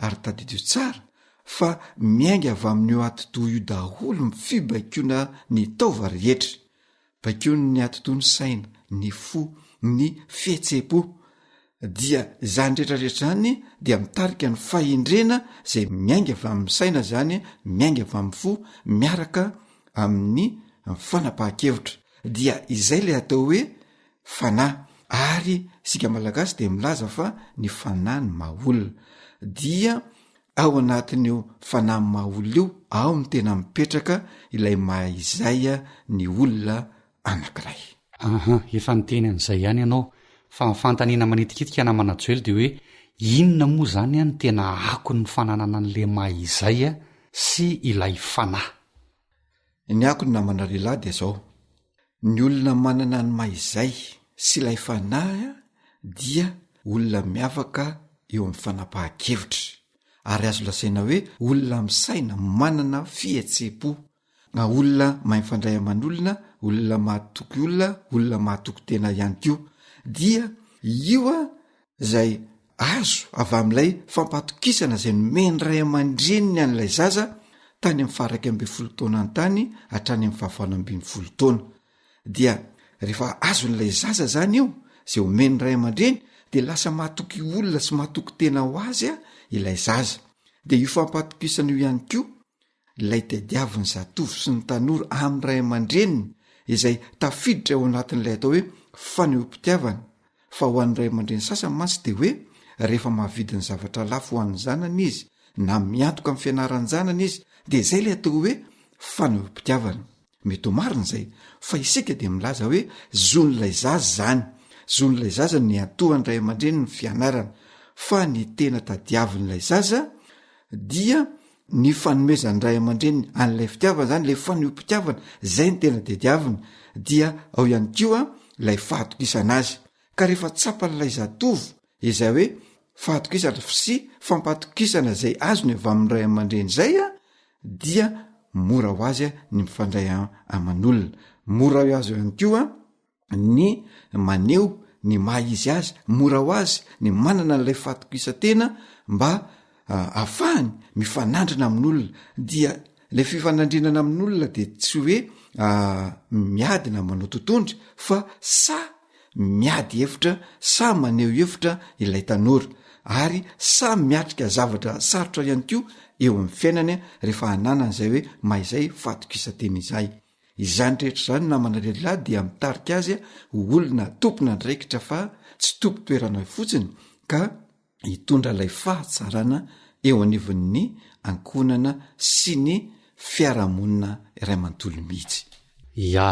S11: Ary tadidio tsara fa miainga avy amin'io atodoha io daholo mifibaikona ny taova rehetra, baikony ny atodoha ny saina, ny fo, ny fihetsepo, dia zany rehetrarehetra zany dia mitarika ny fahendrena zay miainga avy amin'ny saina zany, miainga avy amin'ny fo, miaraka amin'ny fanapahan-kevitra. Dia izay le atao hoe fanahy. Ary sika malagasy de milaza fa ny fanahy ny mahaolona, dia ao anatin'io fanahy mahaolona io ao ny tena mipetraka ilay mahaizay ny olona anankiray.
S12: Efa niteny an'izay ihany ianao fa nyfantaniana manitikitika namana joely de hoe inona moa zany ny tena ako ny fananana an'le mahaizay sy ilay fanahy.
S11: Ny ako ny namana rilay de zao: ny olona manana ny mahaizay sy ilay fanahy dia olona miavaka eo amin'ny fanapahan-kevitra, ary azo lasaina hoe olona misaina manana fihetsepo, na olona mahay mifandray aman'olona, olona mahatoky olona, olona mahatoky tena ihany koa. Dia io zay azo avy amin'ilay fampatokisana zay nomeny ray aman-dreniny an'ilay zaza tany amin'ny 12 taona ny tany hatrany amin'ny 20 taona. Dia rehefa azon'ilay zaza zany io zay omeny ray aman-dreny de lasa mahatoky olona sy mahatoky tena ho azy a ilay zaza de io fampatokisana io ihany ko ilay tediaviny zatovy sy ny tanora amin'ny ray aman-dreniny izay tafiditra ao anatin'ilay atao hoe faneom-pitiavana fa ho an'ny ray aman-dreny sasany mantsy de hoe rehefa mahavidiny zavatra lafo ho an'ny zanany izy na miantoka amin'ny fianarany zanany izy de zay lay atao hoe faneom-pitiavana. Mety ho marina zay fa isika de milaza hoe zon'ilay zaza zany zon'ilay zaza ny atohany ray aman-dreny ny fianarana fa ny tena tadiavin'ilay zaza dia ny fanomezany ray aman-dreny an'ilay fitiavana zany lay faneom-pitiavana zay ny tena tediavina dia ao ihany koa lay fahatokisana azy ka rehefa tsapan'ilay zatovo izay hoe fahatokisana sy fampatokisana zay azony avy amin'ny ray aman-dreny zay a dia mora ho azy ny mifandray aman'olona mora ho azy ihany koa ny maneo ny maha izy azy mora ho azy ny manana n'ilay fahatokisa-tena mba ahafahany mifanandrina amin'olona dia le fifanandrinana amin'olona de tsy hoe miadina manao totondry fa sa miady hevitra sa maneo hevitra ilay tanora ary sa miatrika zavatra sarotra ihany ko eo amin'ny fiainany rehefa hananany zay hoe mahizay fahatokisa-tena izay izany rehetra zany namana lehilahy dia mitarika azy olona tompona ndraikitra fa tsy tompo toerana fotsiny ka hitondra lay fahatsarana eo anivon'ny ankonana sy ny fiarahamonina iray manontolo mihitsy.
S12: Ya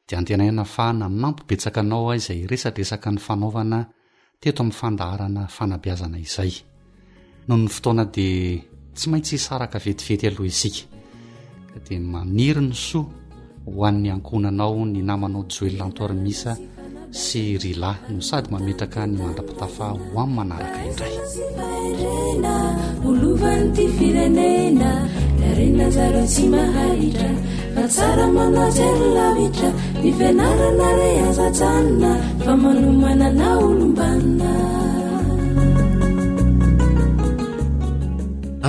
S12: de antenaina fa na mampibetsaka anao a izay resadresaka ny fanaovana teto amin'ny fandaharana fanabeazana izay noho ny fotoana de tsy maintsy hisaraka vetivety aloha isika ka de maniry ny soa ho an'ny ankonanao ny namanao joelantoarmisa sy rila no sady mametraka ny mandra-pitafa ho amin'ny manaraka indray
S1: olovany ty firenena darena zareo tsy mahaitra fa tsara manajery lavitra ny fianarana re azajanona fa manomanana olombanina.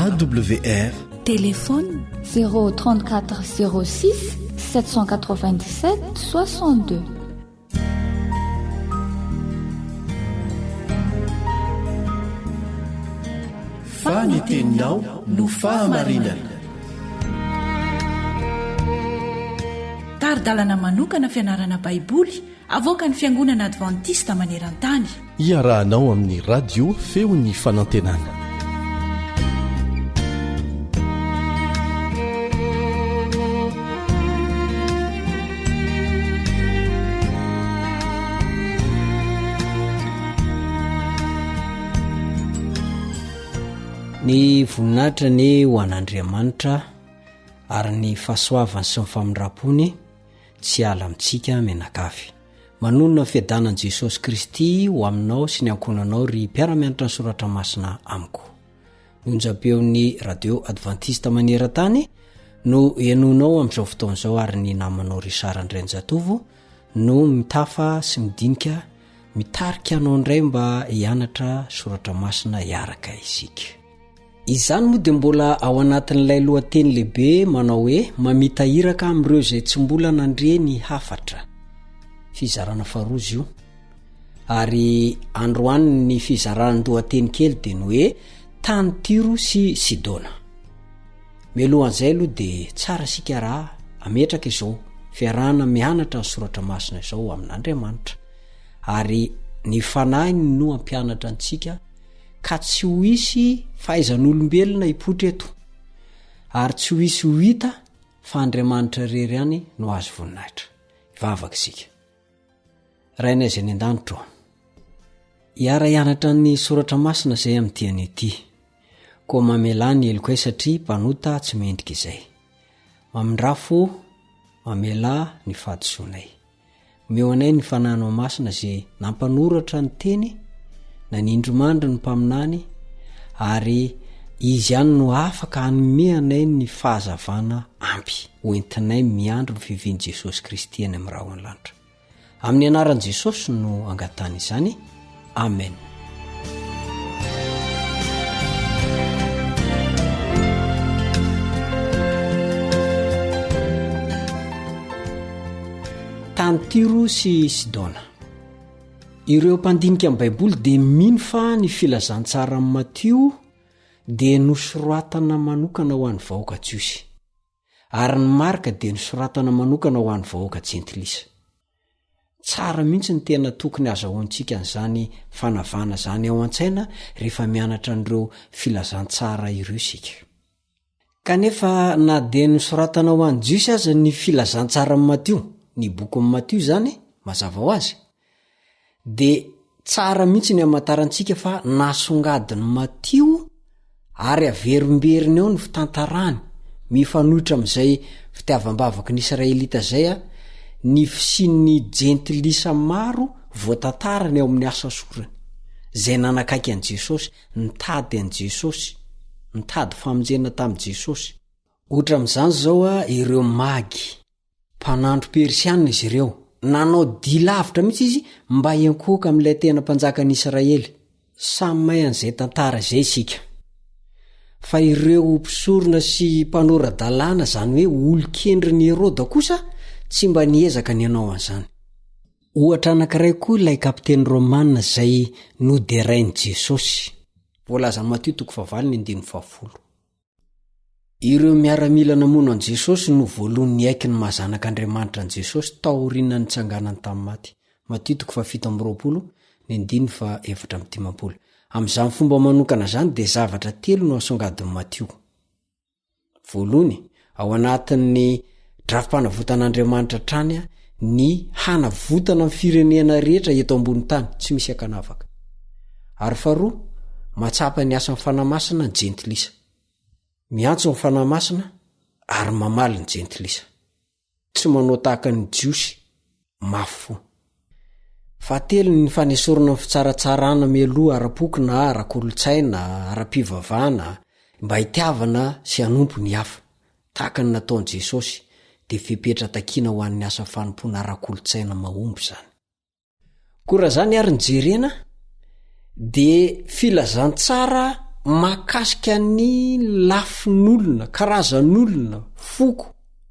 S3: AWR
S2: téléphone
S13: 034 06 797 62.
S3: Faniteninao no fahamarinana.
S2: Taridalana manokana fianarana baiboly avoaka ny fiangonana advantista maneran-tany.
S3: Iarahanao amin'ny radio feon'ny fanantenana.
S14: Ny voninahitra ny ho an'Andriamanitra ary ny fahasoavany sy ny famindram-pony tsy ala amintsika menakavy. Manonona ny fiadanan'i Jesosy Kristy ho aminao sy ny ankonanao ry mpiara-mianatra ny soratra masina amiko. Nonjam-peon'ny radio advantista maneran-tany no ianonao amin'izao fotoan'izao ary ny namanao ry Sarandrenjatovo no mitafa sy midinika mitarika anao indray mba hianatra soratra masina hiaraka isika. Izany moa dia mbola ao anatin'ilay lohateny lehibe manao hoe mamita hiraka amin'ireo izay tsy mbola nandre ny hafatra. Fizarana faharozy io. Ary androany ny fizaran'ny lohateny kely dia ny hoe tany Tiro sy Sidona. Mialohan'izay aloha dia tsara sika raha ametraka izao fiarahana mianatra ny soratra masina izao amin'Andriamanitra. Ary ny fanahiny no ampianatra antsika ka tsy ho isy fahaizan'olombelona hipotra eto ary tsy ho isy ho hita fa Andriamanitra rery ihany no azo voninahitra. Ivavaka isika. Rainay izay ny an-danitra hiara hianatra ny soratra masina izay amin'ny diany ity. Koa mamela ny heliko satria mpanota tsy mendrika izay. Mamindrafo mamela ny fahadisoanay. Omeo anay ny fananao masina izay nampanoratra ny teny na ny indromandry ny mpaminany ary izy ihany no afaka hanomeanay ny fahazavana ampy hoentinay miandro ny fiviany Jesosy Kristy any amin'ny rahona lanitra. Amin'ny anaran'i Jesosy no angatana izany. Amen. tany Tiro sy Sidona. Ireo mpandinika amin'ny baiboly dia mino fa ny filazantsara amin'ny Matio dia nosoratana manokana ho an'ny vahoaka Jiosy, ary ny Marka dia nosoratana manokana ho an'ny vahoaka Jentilisa. Tsara mihitsy ny tena tokony azahoantsika n'izany fanavana zany ao an-tsaina rehefa mianatra an'ireo filazantsara ireo isika. Kanefa na dia nosoratana ho an'ny Jiosy aza ny filazantsara amin'ny Matio, ny boky amin'ny Matio zany mazava ho azy, dia tsara mihitsy ny hamantarantsika fa nasongadiny Matio ary averimberiny eo ny fitantarany mifanohitra amin'izay fitiavam-bavaky ny Israelita zay ny fisian'ny jentilisa maro voatantarany ao amin'ny asa sorany zay nanakaiky an'i Jesosy, nitady an'i Jesosy, nitady famonjena tamin'i Jesosy. Ohatra amin'izany zao ireo magy, mpanandro persianina izy ireo, nanao dilavitra mihitsy izy mba hiankoka amin'ilay tena mpanjakan'i Israely. Samy mahay an'izay tantara izay isika. Fa ireo mpisorona sy mpanorad-dalàna zany hoe olon-kendrin'i Heroda kosa tsy mba niezaka ny anao an'izany. Ohatra anankiray koa ilay kapiteny Romanina izay noderain'i Jesosy. Voalaza ny Matio 4:20. Ireo miaramila namono an'i Jesosy no voalohany aiky ny mahazanak'Andriamanitra an'i Jesosy taoriana nitsanganany tamin'ny maty. Matio 7:20-7:15. Amin'izany fomba manokana zany dia zavatra telo no asongadin'i Matio. Voalohany, ao anatin'ny drafim-panavotan'Andriamanitra trany ny hanavotana amin'ny firenena rehetra eto ambony tany, tsy misy akanavaka. Ary faharoa, matsapa ny asan'ny fanamasina ny jentilisa. Miantso ny fanamasina ary mamaly ny jentilisa. Tsy manao tahaka ny Jiosy, mafy fo. Fahatelo, ny fanesorana ny fitsaratsarana mialoha ara-poko na ara-kolotsaina, ara-pivavahana, mba hitiavana sy hanompo ny hafa, tahaka ny nataon'i Jesosy, dia fipetra takiana ho an'ny asa fanompoana ara-kolotsaina mahomby zany. Koa zany ary ny jerena dia filazantsara mahakasika ny lafin'olona, karazan'olona, foko,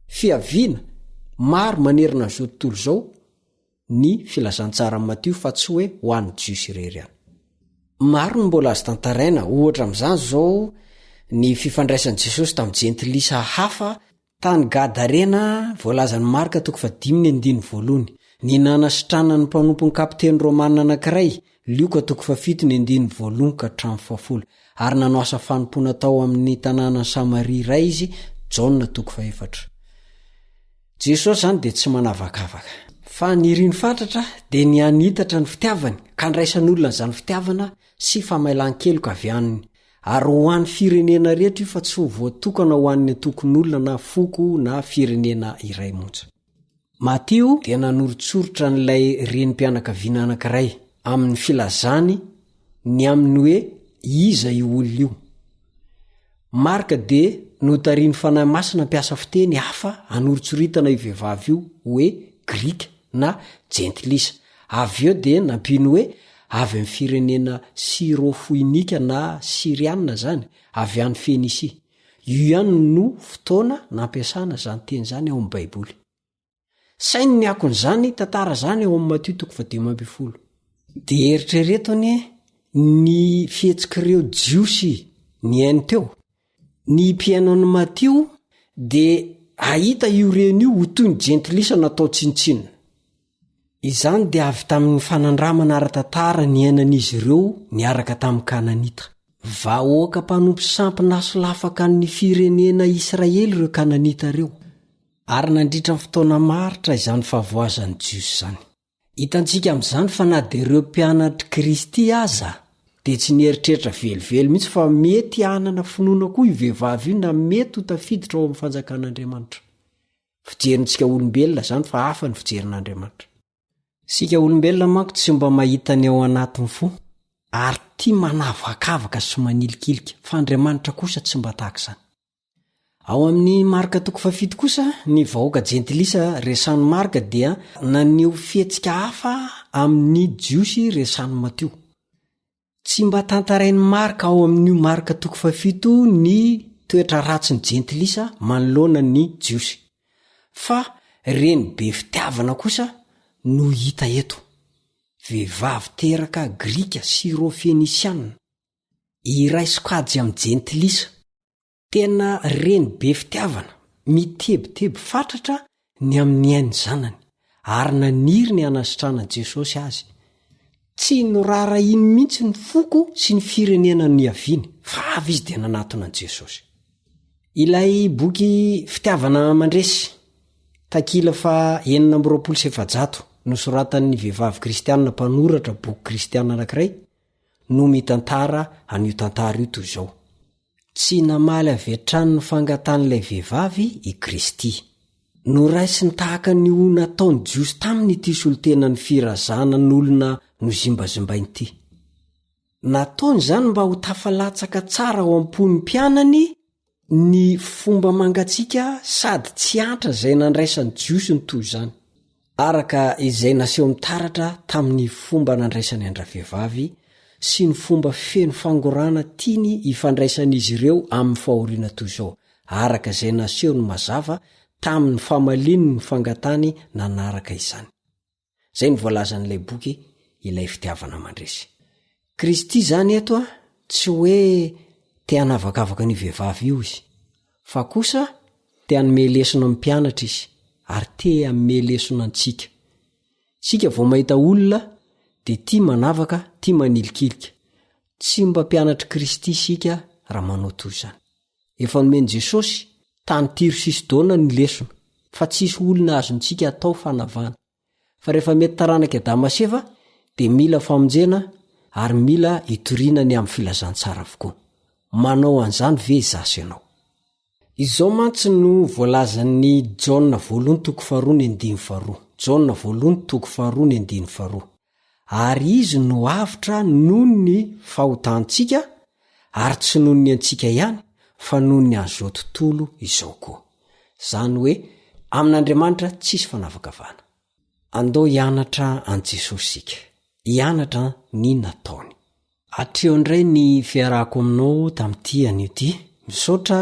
S14: fiaviana maro manerina an'izao tontolo zao, ny filazantsara Matio fa tsy hoe ho an'ny Jiosy irery ihany. Maro ny mbola azo tantaraina, ohatra amin'izany zao ny fifandraisan'i Jesosy tamin'ny jentilisa hafa tany Gadarena, voalazan'ny Marka 5:1. Ny nanasitrana ny mpanompo ny kapiteny Romanina anankiray, Lioka 7:1-4. Ary nanao asa fanompona tao amin'ny tanàna Samaria iray izy, Jaona 4. Jesosy zany dia tsy manavakavaka, fa ny riny fatratra dia ny anitatra ny fitiavany, ka ndraisan'olona zany fitiavana sy famailan-keloka avy aminy, ary ho an'ny firenena rehetra io fa tsy ho voatokana ho an'ny tokon'olona na foko na firenena iray monja. Matio dia nanoritsoritra n'ilay renim-pianakaviana anankiray amin'ny filazany ny aminy hoe iza io olona io. Marka dia notariany fanahy masina mpiasa fiteny hafa anoritsoritana io vehivavy io hoe Grika na jentilisa. Avy eo dia nampino hoe avy amin'ny firenena Sirofoinika na Sirianina zany, avy any Fenisia. Io ihany no fotoana nampiasana zany teny zany ao amin'ny baiboly. Sainy ny akon'izany tantara zany ao amin'ny Matio 10:12. Dia eritreretony ny fihetsik'ireo Jiosy ny hainy teo. Ny mpiainan'ny Matio dia ahita io reny io ho toy ny jentilisa natao tsinitsinina. Izany dia avy tamin'ny fanandramana ara-tantara ny ainan'izy ireo niaraka tamin'ny Kananita. Vahoaka mpanompo sampy naso lafaka ny firenena Israely ireo Kananita ireo. Ary nandritra fotoana maritra izany favoazan'ny Jiosy zany. Hitantsika amin'izany fa na dia ireo mpianatry Kristy aza dia tsy nieritreritra velively mihitsy fa mety hanana finoana koa io vehivavy io na mety ho tafiditra ao amin'ny fanjakan'Andriamanitra. Fijerintsika olombelona zany fa hafa ny fijerin'Andriamanitra. Sika olombelona manko tsy mba mahita ny ao anatiny fo, ary tia manavakavaka sy manilikilika, fa Andriamanitra kosa tsy mba tahaka izany. Ao amin'ny Marka 7 kosa, ny vahoaka jentilisa resan'ny Marka dia naneho fihetsika hafa amin'ny Jiosy resan'ny Matio. Tsy mba tantarain'ny Marka ao amin'io Marka 7 ny toetra ratsy ny jentilisa manoloana ny Jiosy. Fa reny be fitiavana kosa no hita eto vehivavy teraka grika sy ro fenisianina iray sokajy amin'ny jentilisa tena reny be fitiavana mitebiteby fatratra ny amin'ny ainy zanany ary naniry ny anasitrana Jesosy azy tsy norara iny mihitsy ny foko sy ny firenena ny aviany fa avy izy dia nanatona an Jesosy. Ilay boky fitiavana mandresy takila fa 927 nosoratan'ny vehivavy kristianina mpanoratra boky kristianina anankiray no mitantara an'io tantara io toy izao: tsy namaly avetrany ny fangatan'ilay vehivavy i Kristy noraisiny tahaka ny ho nataony jiosy taminy ity solontenany firazana n'olona nozimbazimbainy ity. Nataony zany mba ho tafalatsaka tsara ao am-pony mpianany ny fomba mangatsiaka sady tsy antra izay nandraisany jiosy ny toy izany, araka izay naseho mitaratra tamin'ny fomba nandraisany andravehivavy sy ny fomba feno fangorana tiany ifandraisan'izy ireo amin'ny fahoriana toy izao, araka izay naseho ny mazava tamin'ny famaliny ny fangatany nanaraka izany. Zay ny voalazan'ilay boky ilay fitiavana mandresy. Kristy zany eto tsy hoe te hanavakavaka ny vehivavy io izy, fa kosa te hanome lesona amin'ny mpianatra izy ary te hanome lesona antsika. Sika vao mahita olona dia tia manavaka, tia manilikilika. Tsy mba mpianatra Kristy sika raha manao toy izany. Efa nomeny Jesosy tany Tiro sy Sidona ny lesona, fa tsisy olona azontsika atao fanavana. Fa rehefa mety taranaka Damaseva dia mila famonjena ary mila itoriana ny amin'ny filazantsara avokoa. Manao an'izany ve zasy ianao? Izao mantsy no voalazan'ny Jaona 2:2. Jaona 2:2. Ary izy no avitra noho ny fahotantsika ary tsy noho ny antsika ihany fa noho ny an'izao tontolo izao koa. Zany hoe amin'Andriamanitra tsisy fanavakavana. Andao hianatra an Jesosy sika, hianatra ny nataony. Atreo indray ny fiarahako aminao tamin'ity anio ity. Misaotra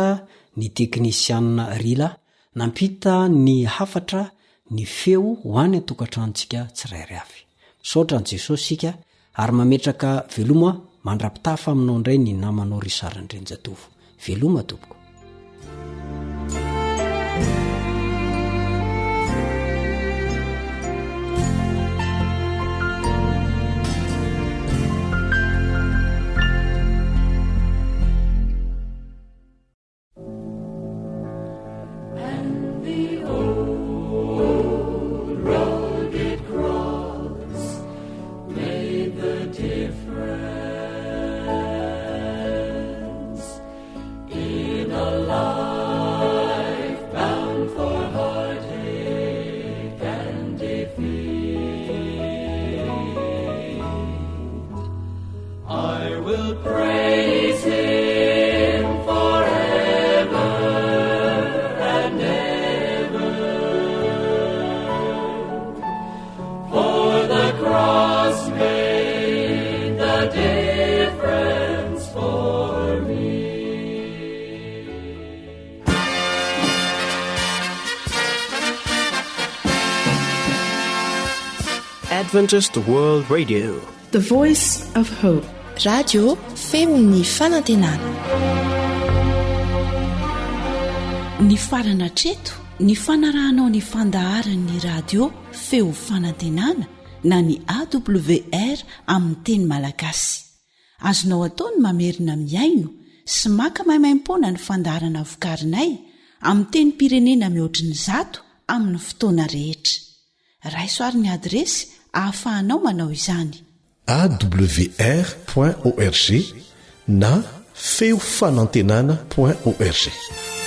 S14: ny teknisianina Rila nampita ny hafatra ny feo ho any atokantrantsika tsirairay avy. Misaotra an Jesosy sika ary mametraka veloma mandrapitafa aminao indray ny namanao Risarandrenjatovo. Veloma tompoko.
S15: Adventist World Radio,
S2: The Voice of Hope.
S16: Radio feony fanantenana.
S4: Ny farana treto ny fanarahanao ny fandaharan'ny radio feo fanantenana na ny AWR amin'ny teny malagasy. Azonao ataony mamerina miaino sy maka maimaimpona ny fandaharana vokarinay amin'ny teny pirenena mihoatriny 100 amin'ny fotoana rehetra. Raisoaryn'ny adresy ahafahanao manao izany:
S3: awr.org na feo fanantenana.org.